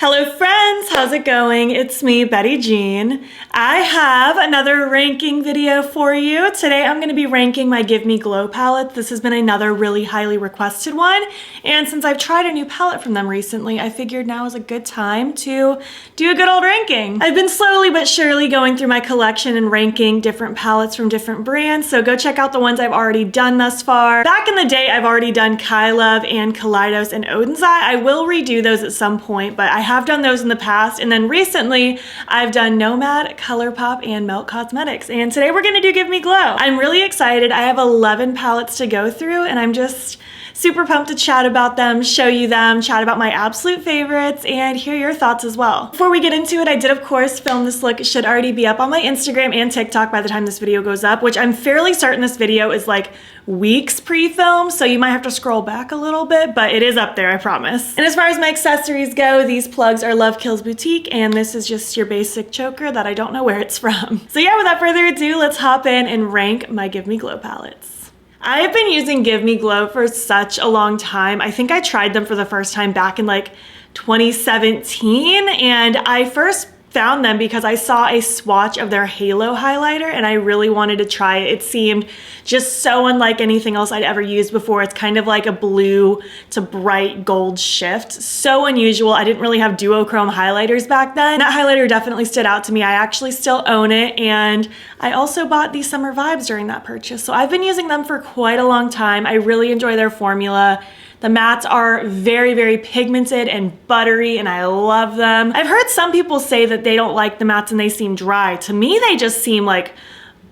Hello friends, how's it going? It's me, Betty Jean. I have another ranking video for you. Today I'm going to be ranking my Give Me Glow palette. This has been another really highly requested one, and since I've tried a new palette from them recently, I figured now is a good time to do a good old ranking. I've been slowly but surely going through my collection and ranking different palettes from different brands, so go check out the ones I've already done thus far. Back in the day, I've already done Kaleidos and Kaleidos and Odin's Eye. I will redo those at some point, but I have done those in the past, and then recently I've done Nomad, Colourpop, and Melt Cosmetics, and today we're gonna do Give Me Glow. I'm really excited. I have 11 palettes to go through, and I'm just super pumped to chat about them, show you them, chat about my absolute favorites, and hear your thoughts as well. Before we get into it, I did of course film this look. It should already be up on my Instagram and TikTok by the time this video goes up, which I'm fairly certain this video is like weeks pre-filmed, so you might have to scroll back a little bit, but it is up there, I promise. And as far as my accessories go, these plugs are Love Kills Boutique, and this is just your basic choker that I don't know where it's from. So yeah, without further ado, let's hop in and rank my Give Me Glow palettes. I have been using Give Me Glow for such a long time. I think I tried them for the first time back in like 2017, and I first found them because I saw a swatch of their Halo highlighter and I really wanted to try it. It seemed just so unlike anything else I'd ever used before. It's kind of like a blue to bright gold shift. So unusual. I didn't really have duochrome highlighters back then. That highlighter definitely stood out to me. I actually still own it, and I also bought these Summer Vibes during that purchase. So I've been using them for quite a long time. I really enjoy their formula. The mattes are very, very pigmented and buttery, and I love them. I've heard some people say that they don't like the mattes and they seem dry. To me, they just seem like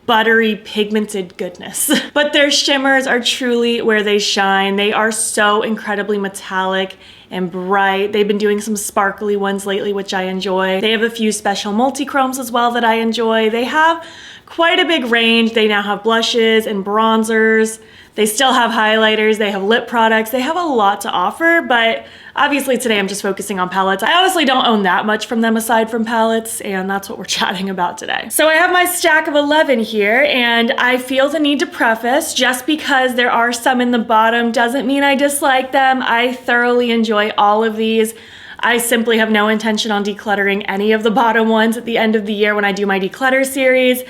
buttery, pigmented goodness. But their shimmers are truly where they shine. They are so incredibly metallic and bright. They've been doing some sparkly ones lately, which I enjoy. They have a few special multi-chromes as well that I enjoy. They have quite a big range. They now have blushes and bronzers. They still have highlighters, they have lip products, they have a lot to offer, but obviously today I'm just focusing on palettes. I honestly don't own that much from them aside from palettes, and that's what we're chatting about today. So I have my stack of 11 here, and I feel the need to preface, just because there are some in the bottom doesn't mean I dislike them. I thoroughly enjoy all of these. I simply have no intention on decluttering any of the bottom ones at the end of the year when I do my declutter series.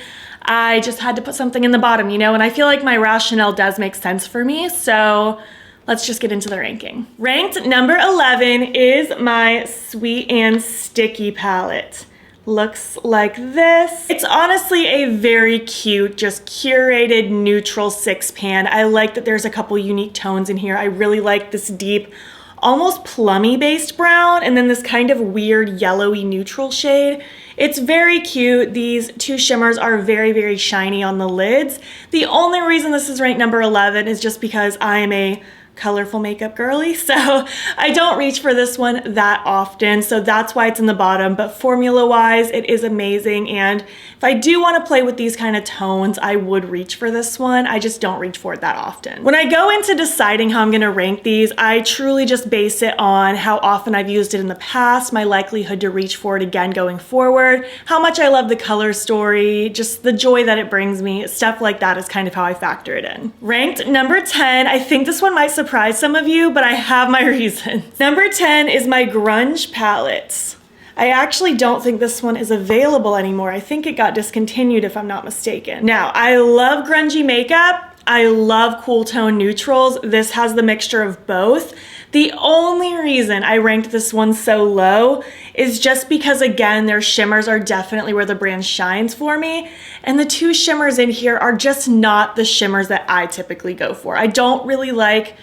I just had to put something in the bottom, you know, and I feel like my rationale does make sense for me, so let's just get into the ranking. Ranked number 11 is my Sweet and Sticky palette. Looks like this. It's honestly a very cute, just curated neutral 6-pan. I like that there's a couple unique tones in here. I really like this deep, almost plummy based brown, and then this kind of weird yellowy neutral shade. It's very cute. These two shimmers are very, very shiny on the lids. The only reason this is ranked number 11 is just because I am a colorful makeup girly, so I don't reach for this one that often, so that's why it's in the bottom. But formula wise, it is amazing, and if I do want to play with these kind of tones, I would reach for this one. I just don't reach for it that often. When I go into deciding how I'm going to rank these, I truly just base it on how often I've used it in the past, my likelihood to reach for it again going forward, how much I love the color story, just the joy that it brings me. Stuff like that is kind of how I factor it in. Ranked number 10, I think this one might surprise some of you, but I have my reasons. Number 10 is my Grunge palette. I actually don't think this one is available anymore. I think it got discontinued if I'm not mistaken. Now, I love grungy makeup. I love cool tone neutrals. This has the mixture of both. The only reason I ranked this one so low is just because, again, their shimmers are definitely where the brand shines for me. And the two shimmers in here are just not the shimmers that I typically go for. I don't really like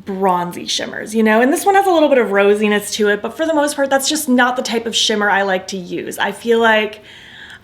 bronzy shimmers, you know, and this one has a little bit of rosiness to it, but for the most part, that's just not the type of shimmer I like to use. I feel like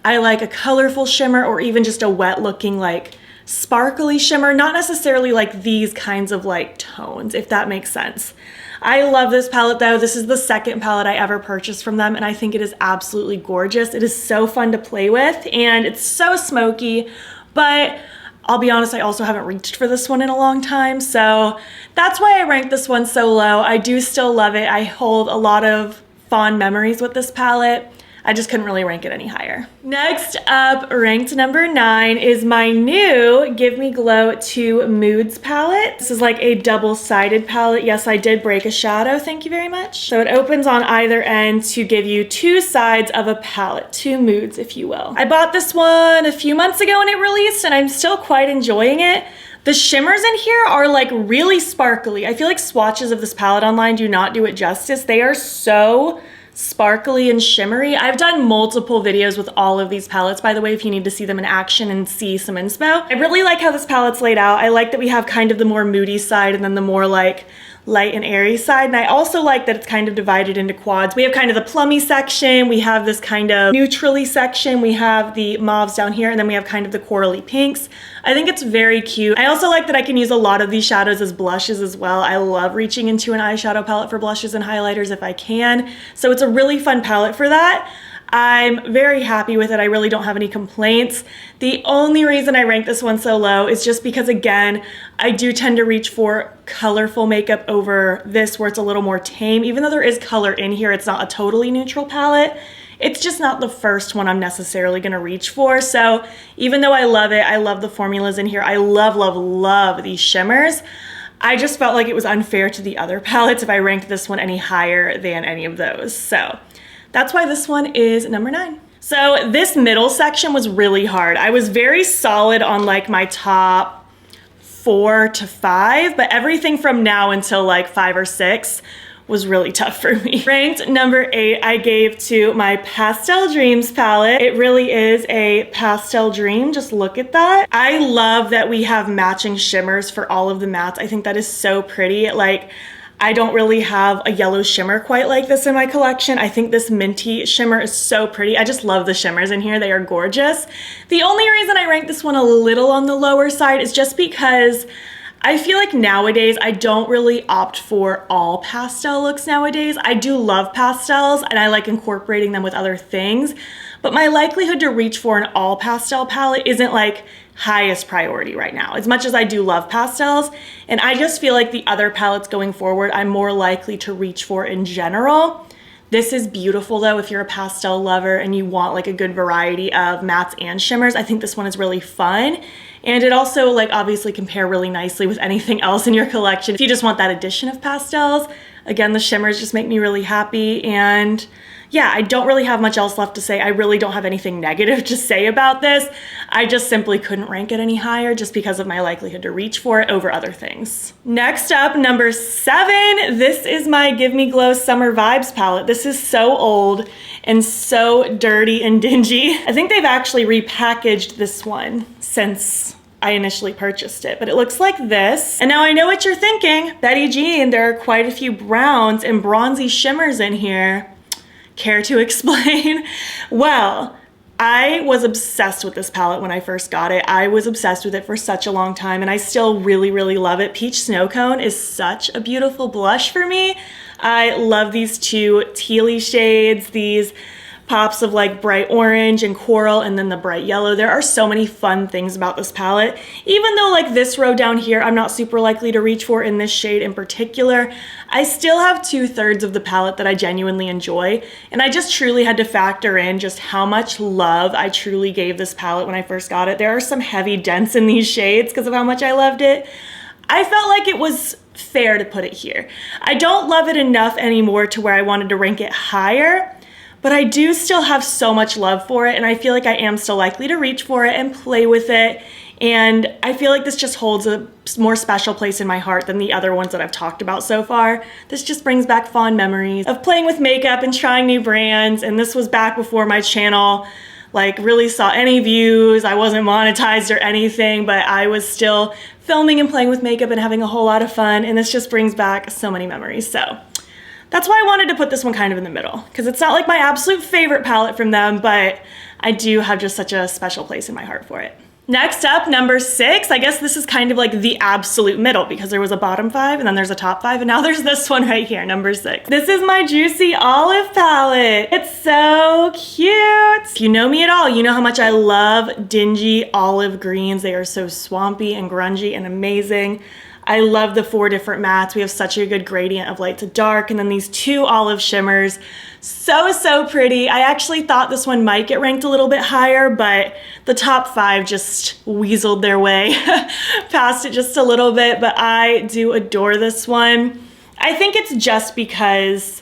I like a colorful shimmer, or even just a wet looking like sparkly shimmer, not necessarily like these kinds of like tones, if that makes sense. I love this palette though. This is the second palette I ever purchased from them, and I think it is absolutely gorgeous. It is so fun to play with, and it's so smoky, but I'll be honest, I also haven't reached for this one in a long time, so that's why I ranked this one so low. I do still love it. I hold a lot of fond memories with this palette. I just couldn't really rank it any higher. Next up, ranked number 9 is my new Give Me Glow 2 Moods palette. This is like a double-sided palette. Yes, I did break a shadow, thank you very much. So it opens on either end to give you 2 sides of a palette, 2 moods, if you will. I bought this one a few months ago when it released, and I'm still quite enjoying it. The shimmers in here are like really sparkly. I feel like swatches of this palette online do not do it justice. They are so sparkly and shimmery. I've done multiple videos with all of these palettes, by the way, if you need to see them in action and see some inspo. I really like how this palette's laid out. I like that we have kind of the more moody side and then the more like light and airy side, and I also like that it's kind of divided into quads. We have kind of the plummy section, we have this kind of neutrally section, we have the mauves down here, and then we have kind of the corally pinks. I think it's very cute. I also like that I can use a lot of these shadows as blushes as well. I love reaching into an eyeshadow palette for blushes and highlighters if I can, so it's a really fun palette for that. I'm very happy with it. I really don't have any complaints. The only reason I rank this one so low is just because, again, I do tend to reach for colorful makeup over this where it's a little more tame. Even though there is color in here, it's not a totally neutral palette. It's just not the first one I'm necessarily gonna reach for. So even though I love it, I love the formulas in here, I love, love, love these shimmers, I just felt like it was unfair to the other palettes if I ranked this one any higher than any of those. So that's why this one is number 9. So this middle section was really hard. I was very solid on like my top 4 to 5, but everything from now until like 5 or 6 was really tough for me. Ranked number 8, I gave to my Pastel Dreams palette. It really is a pastel dream, just look at that. I love that we have matching shimmers for all of the mattes. I think that is so pretty. Like, I don't really have a yellow shimmer quite like this in my collection. I think this minty shimmer is so pretty. I just love the shimmers in here. They are gorgeous. The only reason I rank this one a little on the lower side is just because I feel like nowadays I don't really opt for all pastel looks nowadays. I do love pastels and I like incorporating them with other things, but my likelihood to reach for an all pastel palette isn't like highest priority right now, as much as I do love pastels. And I just feel like the other palettes going forward, I'm more likely to reach for in general. This is beautiful though, if you're a pastel lover and you want like a good variety of mattes and shimmers. I think this one is really fun. And it also like obviously compare really nicely with anything else in your collection. If you just want that addition of pastels, again, the shimmers just make me really happy. And yeah, I don't really have much else left to say. I really don't have anything negative to say about this. I just simply couldn't rank it any higher just because of my likelihood to reach for it over other things. Next up, number 7, this is my Give Me Glow Summer Vibes palette. This is so old and so dirty and dingy. I think they've actually repackaged this one since I initially purchased it, but it looks like this. And now I know what you're thinking, Betty Jean, there are quite a few browns and bronzy shimmers in here. Care to explain? Well, I was obsessed with this palette when I first got it. I was obsessed with it for such a long time and I still really, really love it. Peach Snow Cone is such a beautiful blush for me. I love these 2 tealy shades, these pops of like bright orange and coral and then the bright yellow. There are so many fun things about this palette. Even though like this row down here, I'm not super likely to reach for in this shade in particular, I still have 2/3 of the palette that I genuinely enjoy. And I just truly had to factor in just how much love I truly gave this palette when I first got it. There are some heavy dents in these shades because of how much I loved it. I felt like it was fair to put it here. I don't love it enough anymore to where I wanted to rank it higher, but I do still have so much love for it and I feel like I am still likely to reach for it and play with it. And I feel like this just holds a more special place in my heart than the other ones that I've talked about so far. This just brings back fond memories of playing with makeup and trying new brands. And this was back before my channel like really saw any views. I wasn't monetized or anything, but I was still filming and playing with makeup and having a whole lot of fun. And this just brings back so many memories. So that's why I wanted to put this one kind of in the middle, because it's not like my absolute favorite palette from them, but I do have just such a special place in my heart for it. Next up, number 6, I guess this is kind of like the absolute middle because there was a bottom 5 and then there's a top 5 and now there's this one right here, number 6. This is my Juicy Olive palette. It's so cute. If you know me at all, you know how much I love dingy olive greens. They are so swampy and grungy and amazing. I love the 4 different mattes. We have such a good gradient of light to dark, and then these 2 olive shimmers. So pretty. I actually thought this one might get ranked a little bit higher, but the top 5 just weaseled their way past it just a little bit, but I do adore this one. I think it's just because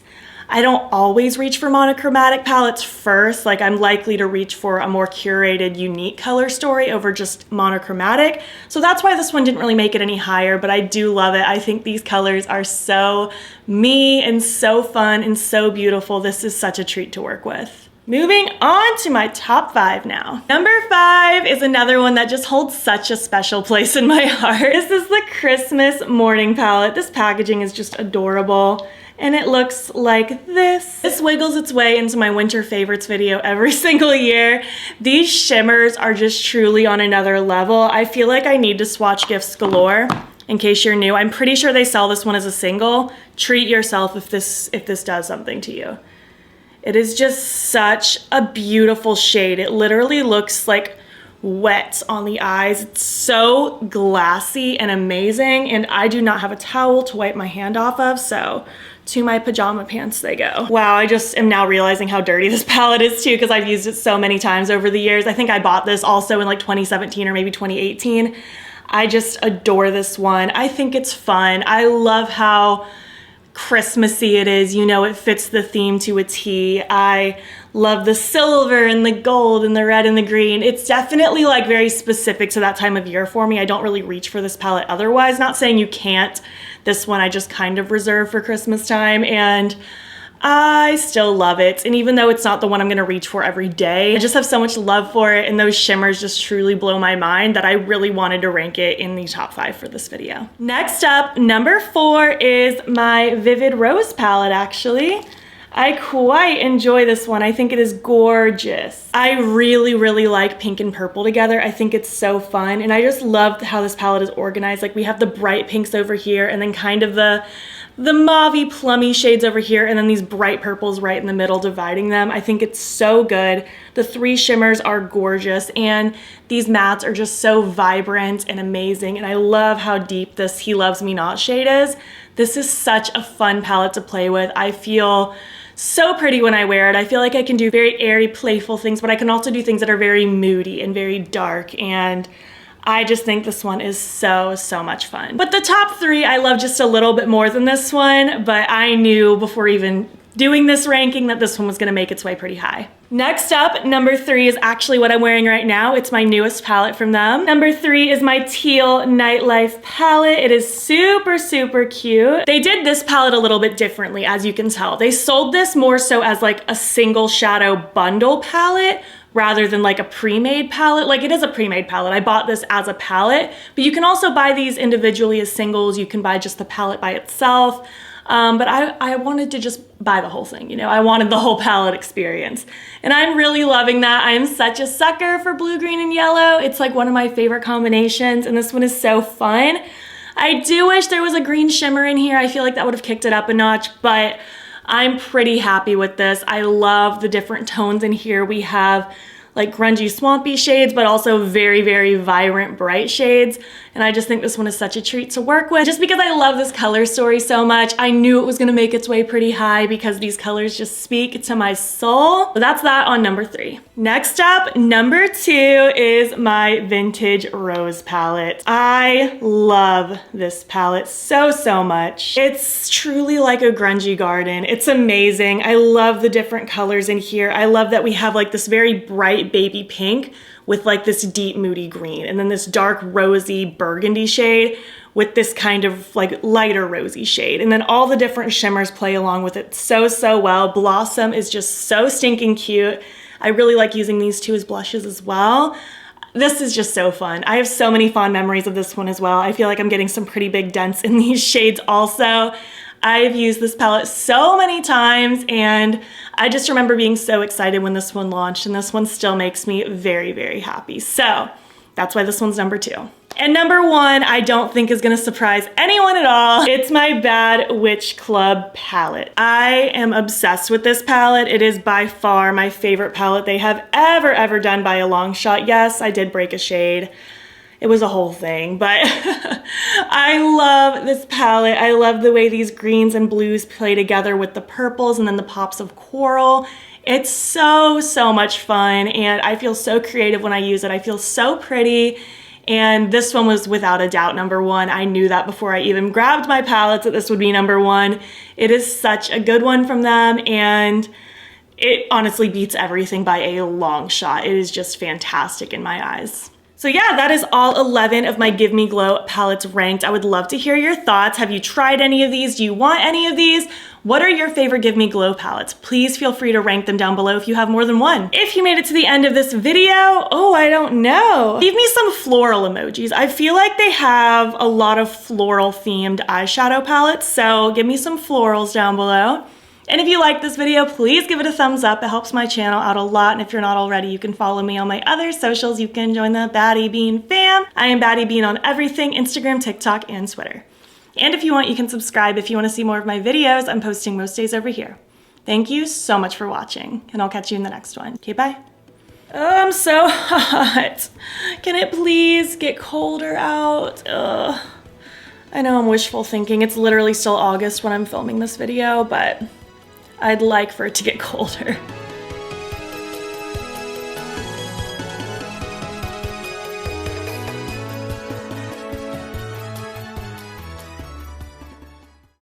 I don't always reach for monochromatic palettes first. Like, I'm likely to reach for a more curated, unique color story over just monochromatic. So that's why this one didn't really make it any higher, but I do love it. I think these colors are so me and so fun and so beautiful. This is such a treat to work with. Moving on to my top 5 now. Number 5 is another one that just holds such a special place in my heart. This is the Christmas Morning palette. This packaging is just adorable, and it looks like this. This wiggles its way into my winter favorites video every single year. These shimmers are just truly on another level. I feel like I need to swatch gifts galore. In case you're new, I'm pretty sure they sell this one as a single. Treat yourself if this does something to you. It is just such a beautiful shade. It literally looks like wet on the eyes. It's so glassy and amazing, and I do not have a towel to wipe my hand off of, so to my pajama pants they go. Wow, I just am now realizing how dirty this palette is too, because I've used it so many times over the years. I think I bought this also in like 2017 or maybe 2018. I just adore this one. I think it's fun. I love how Christmassy it is. You know, it fits the theme to a T. I love the silver and the gold and the red and the green. It's definitely like very specific to that time of year for me. I don't really reach for this palette otherwise. Not saying you can't. This one I just kind of reserve for Christmas time, and I still love it. And even though it's not the one I'm gonna reach for every day, I just have so much love for it, and those shimmers just truly blow my mind that I really wanted to rank it in the top 5 for this video. Next up, number 4 is my Vivid Rose palette, actually. I quite enjoy this one. I think it is gorgeous. I really like pink and purple together. I think it's so fun, and I just love how this palette is organized. Like, we have the bright pinks over here, and then kind of the mauvey plummy shades over here, and then these bright purples right in the middle dividing them. I think it's so good. The 3 shimmers are gorgeous, and these mattes are just so vibrant and amazing, and I love how deep this He Loves Me Not shade is. This is such a fun palette to play with. I feel so pretty when I wear it. I feel like I can do very airy, playful things, but I can also do things that are very moody and very dark, and I just think this one is so much fun. But the top 3 I love just a little bit more than this one, but I knew before even doing this ranking that this one was gonna make its way pretty high. Next up, number 3 is actually what I'm wearing right now. It's my newest palette from them. Number 3 is my Teal Nightlife palette. It is super cute. They did this palette a little bit differently, as you can tell. They sold this more so as like a single shadow bundle palette rather than like a pre-made palette. Like, it is a pre-made palette. I bought this as a palette, but you can also buy these individually as singles. You can buy just the palette by itself. But I wanted to just buy the whole thing, you know? I wanted the whole palette experience. And I'm really loving that. I am such a sucker for blue, green, and yellow. It's like one of my favorite combinations, and this one is so fun. I do wish there was a green shimmer in here. I feel like that would have kicked it up a notch, but I'm pretty happy with this. I love the different tones in here. We have like grungy, swampy shades, but also very vibrant, bright shades. And I just think this one is such a treat to work with. Just because I love this color story so much, I knew it was gonna make its way pretty high because these colors just speak to my soul. So that's that on number 3. Next up, number 2 is my Vintage Rose palette. I love this palette so much. It's truly like a grungy garden. It's amazing. I love the different colors in here. I love that we have like this very bright baby pink with like this deep moody green, and then this dark rosy burgundy shade with this kind of like lighter rosy shade, and then all the different shimmers play along with it so well. Blossom is just so stinking cute. I really like using these 2 as blushes as well. This is just so fun. I have so many fond memories of this one as well. I feel like I'm getting some pretty big dents in these shades also. I've used this palette so many times, and I just remember being so excited when this one launched, and this one still makes me very happy. So that's why this one's number 2. And number 1, I don't think is gonna surprise anyone at all. It's my Bad Witch Club palette. I am obsessed with this palette. It is by far my favorite palette they have ever done by a long shot. Yes, I did break a shade. it was a whole thing, but I love this palette. I love the way these greens and blues play together with the purples and then the pops of coral. It's so much fun, and I feel so creative when I use it. I feel so pretty, and this one was without a doubt #1. I knew that before I even grabbed my palettes that this would be #1. It is such a good one from them, and it honestly beats everything by a long shot. It is just fantastic in my eyes. So yeah, that is all 11 of my Give Me Glow palettes ranked. I would love to hear your thoughts. Have you tried any of these? Do you want any of these? What are your favorite Give Me Glow palettes? Please feel free to rank them down below if you have more than one. If you made it to the end of this video, oh, I don't know. Leave me some floral emojis. I feel like they have a lot of floral themed eyeshadow palettes, so give me some florals down below. And if you like this video, please give it a thumbs up. It helps my channel out a lot. And if you're not already, you can follow me on my other socials. You can join the battybean fam. I am battybean on everything, Instagram, TikTok, and Twitter. And if you want, you can subscribe if you want to see more of my videos. I'm posting most days over here. Thank you so much for watching, and I'll catch you in the next one. Okay, bye. Oh, I'm so hot. Can it please get colder out? Ugh. I know I'm wishful thinking. It's literally still August when I'm filming this video, but I'd like for it to get colder.